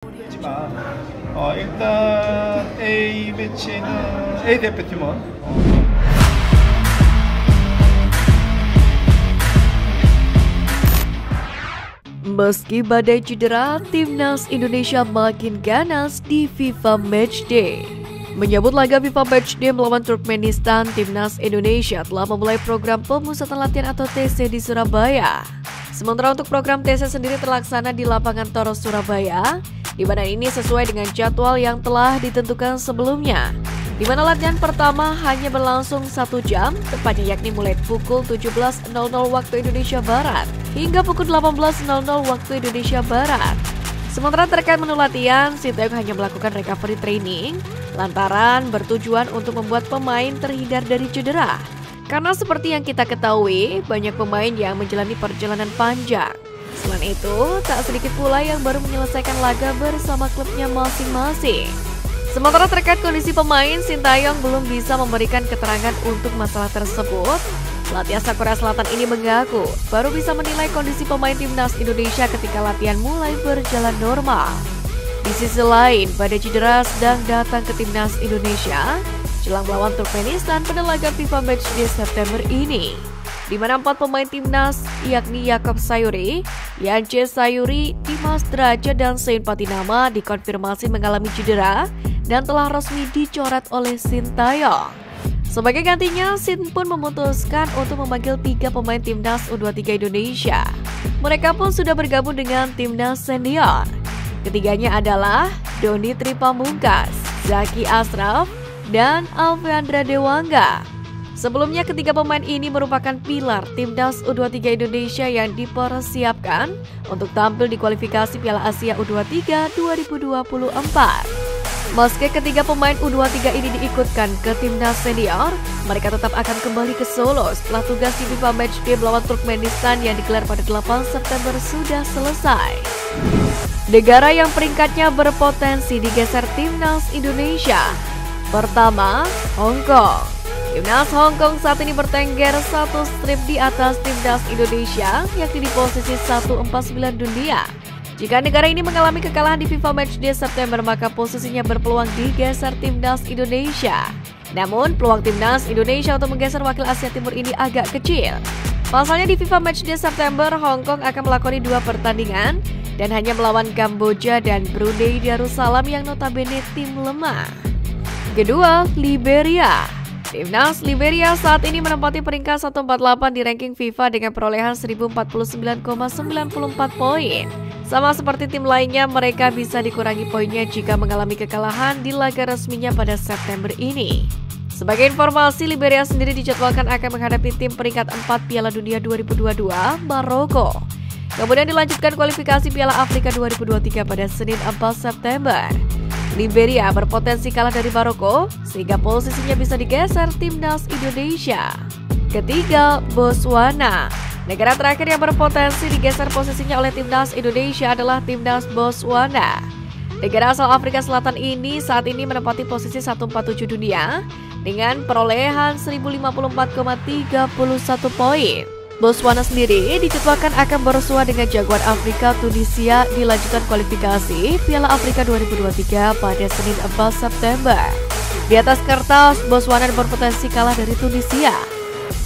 지만 일단 A 매치는 A 대표팀은 Meski badai cedera, Timnas Indonesia makin ganas di FIFA Matchday. Menyambut laga FIFA Matchday melawan Turkmenistan, Timnas Indonesia telah memulai program pemusatan latihan atau TC di Surabaya. Sementara untuk program TC sendiri terlaksana di lapangan Toros Surabaya, di mana ini sesuai dengan jadwal yang telah ditentukan sebelumnya, di mana latihan pertama hanya berlangsung 1 jam, tepatnya yakni mulai pukul 17.00 waktu Indonesia Barat hingga pukul 18.00 waktu Indonesia Barat. Sementara terkait menu latihan, Sinteyong hanya melakukan recovery training lantaran bertujuan untuk membuat pemain terhindar dari cedera. Karena seperti yang kita ketahui, banyak pemain yang menjalani perjalanan panjang. Selain itu, tak sedikit pula yang baru menyelesaikan laga bersama klubnya masing-masing. Sementara terkait kondisi pemain, Sinteyong belum bisa memberikan keterangan untuk masalah tersebut. Pelatih asal Korea Selatan ini mengaku baru bisa menilai kondisi pemain Timnas Indonesia ketika latihan mulai berjalan normal. Di sisi lain, badai cedera sedang datang ke Timnas Indonesia jelang melawan Turkmenistan pada laga FIFA Matchday September ini, di mana 4 pemain timnas yakni Yakob Sayuri, Yance Sayuri, Dimas Derajat, dan Sein Patinama dikonfirmasi mengalami cedera dan telah resmi dicoret oleh Sinteyong. Sebagai gantinya, Sin pun memutuskan untuk memanggil 3 pemain timnas U23 Indonesia. Mereka pun sudah bergabung dengan timnas senior. Ketiganya adalah Doni Tripamungkas, Zaki Ashraf, dan Alveandra Dewangga. Sebelumnya, ketiga pemain ini merupakan pilar timnas U23 Indonesia yang dipersiapkan untuk tampil di kualifikasi Piala Asia U23 2024. Meski ketiga pemain U23 ini diikutkan ke timnas senior, mereka tetap akan kembali ke Solo setelah tugas di FIFA Matchday melawan Turkmenistan yang digelar pada 8 September sudah selesai. Negara yang peringkatnya berpotensi digeser timnas Indonesia. Pertama, Hong Kong. Timnas Hong Kong saat ini bertengger 1 strip di atas timnas Indonesia, yakni di posisi 149 dunia. Jika negara ini mengalami kekalahan di FIFA Matchday September, maka posisinya berpeluang digeser timnas Indonesia. Namun, peluang timnas Indonesia untuk menggeser wakil Asia Timur ini agak kecil. Pasalnya di FIFA Matchday September, Hong Kong akan melakoni 2 pertandingan dan hanya melawan Kamboja dan Brunei Darussalam yang notabene tim lemah. Kedua, Liberia. Timnas Liberia saat ini menempati peringkat 148 di ranking FIFA dengan perolehan 1049,94 poin. Sama seperti tim lainnya, mereka bisa dikurangi poinnya jika mengalami kekalahan di laga resminya pada September ini. Sebagai informasi, Liberia sendiri dijadwalkan akan menghadapi tim peringkat 4 Piala Dunia 2022, Maroko. Kemudian dilanjutkan kualifikasi Piala Afrika 2023 pada Senin 4 September. Liberia berpotensi kalah dari Maroko, sehingga posisinya bisa digeser timnas Indonesia. Ketiga, Botswana. Negara terakhir yang berpotensi digeser posisinya oleh timnas Indonesia adalah timnas Botswana. Negara asal Afrika Selatan ini saat ini menempati posisi 147 dunia dengan perolehan 1054,31 poin. Botswana sendiri dijadwalkan akan bersua dengan jagoan Afrika Tunisia di lanjutan kualifikasi Piala Afrika 2023 pada Senin 4 September. Di atas kertas, Botswana berpotensi kalah dari Tunisia.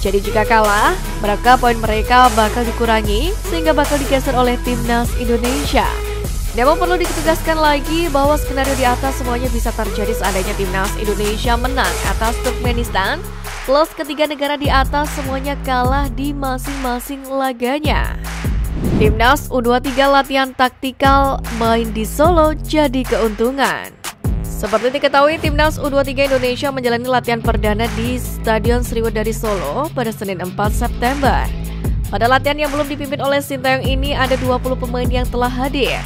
Jadi jika kalah, maka poin mereka bakal dikurangi sehingga bakal digeser oleh timnas Indonesia. Namun perlu ditegaskan lagi bahwa skenario di atas semuanya bisa terjadi seandainya timnas Indonesia menang atas Turkmenistan, plus ketiga negara di atas semuanya kalah di masing-masing laganya. Timnas U23 latihan taktikal main di Solo jadi keuntungan. Seperti diketahui, Timnas U23 Indonesia menjalani latihan perdana di Stadion Sriwedari Solo pada Senin 4 September. Pada latihan yang belum dipimpin oleh Sinteyong ini ada 20 pemain yang telah hadir.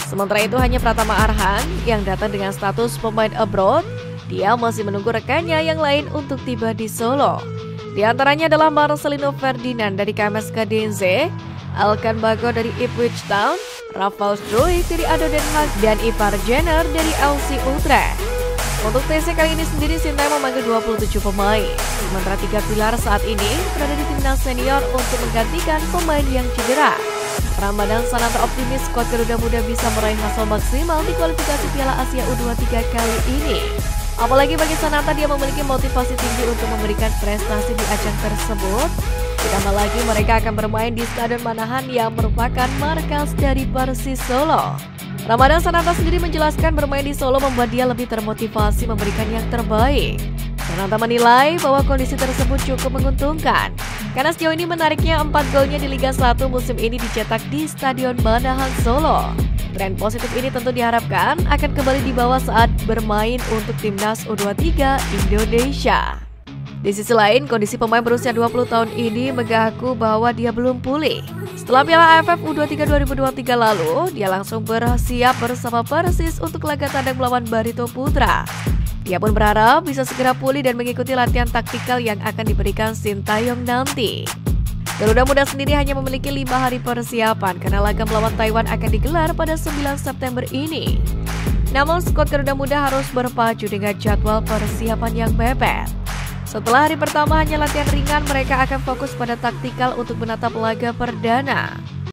Sementara itu hanya Pratama Arhan yang datang dengan status pemain abroad. Dia masih menunggu rekannya yang lain untuk tiba di Solo. Di antaranya adalah Marcelino Ferdinand dari KMS DNZ, Alkan Bago dari Ipswich Town, Rafael Struijk dari ADO Den Haag, dan Ipar Jenner dari LC Utrecht. Untuk TC kali ini sendiri, Sinteyong memanggil 27 pemain. Sementara 3 pilar saat ini berada di timnas senior untuk menggantikan pemain yang cedera. Ramadan Sananta optimis skuad Garuda Muda bisa meraih hasil maksimal di kualifikasi Piala Asia U23 kali ini. Apalagi bagi Sananta, dia memiliki motivasi tinggi untuk memberikan prestasi di ajang tersebut. Ditambah lagi mereka akan bermain di Stadion Manahan yang merupakan markas dari Persis Solo. Ramadan Sananta sendiri menjelaskan bermain di Solo membuat dia lebih termotivasi memberikan yang terbaik. Sananta menilai bahwa kondisi tersebut cukup menguntungkan, karena sejauh ini menariknya 4 golnya di Liga 1 musim ini dicetak di Stadion Manahan Solo. Tren positif ini tentu diharapkan akan kembali dibawa saat bermain untuk Timnas U23 Indonesia. Di sisi lain, kondisi pemain berusia 20 tahun ini mengaku bahwa dia belum pulih. Setelah Piala AFF U23 2023 lalu, dia langsung bersiap bersama Persis untuk laga tandang melawan Barito Putra. Dia pun berharap bisa segera pulih dan mengikuti latihan taktikal yang akan diberikan Sintayong nanti. Garuda Muda sendiri hanya memiliki 5 hari persiapan karena laga melawan Taiwan akan digelar pada 9 September ini. Namun skuad Garuda Muda harus berpacu dengan jadwal persiapan yang mepet. Setelah hari pertama hanya latihan ringan, mereka akan fokus pada taktikal untuk menatap laga perdana.